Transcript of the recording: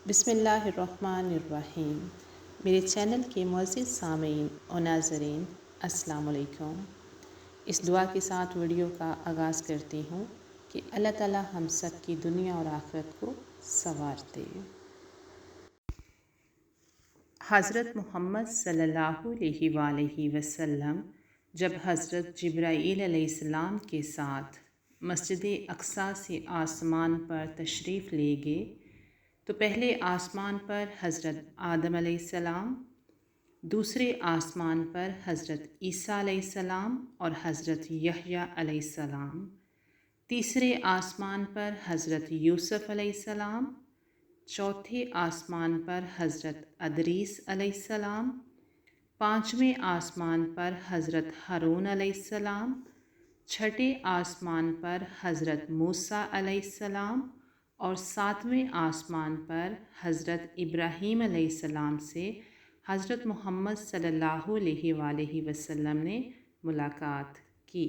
بسم اللہ الرحمن الرحیم۔ میرے چینل کے معزز سامعین و ناظرین السلام علیکم۔ اس دعا کے ساتھ ویڈیو کا آغاز کرتی ہوں کہ اللہ تعالی ہم سب کی دنیا اور آخرت کو سنوار دے۔ حضرت محمد صلی اللہ علیہ وآلہ وسلم جب حضرت جبرائیل علیہ السلام کے ساتھ مسجد اقصیٰ سے آسمان پر تشریف لے گئے تو پہلے آسمان پر حضرت آدم علیہ السلام، دوسرے آسمان پر حضرت عیسیٰ علیہ السلام اور حضرت یحییٰ علیہ السلام، تیسرے آسمان پر حضرت یوسف علیہ السلام، چوتھے آسمان پر حضرت ادریس علیہ السلام، پانچویں آسمان پر حضرت ہارون علیہ السلام، چھٹے آسمان پر حضرت موسیٰ علیہ السلام اور ساتویں آسمان پر حضرت ابراہیم علیہ السلام سے حضرت محمد صلی اللہ علیہ وآلہ وسلم نے ملاقات کی۔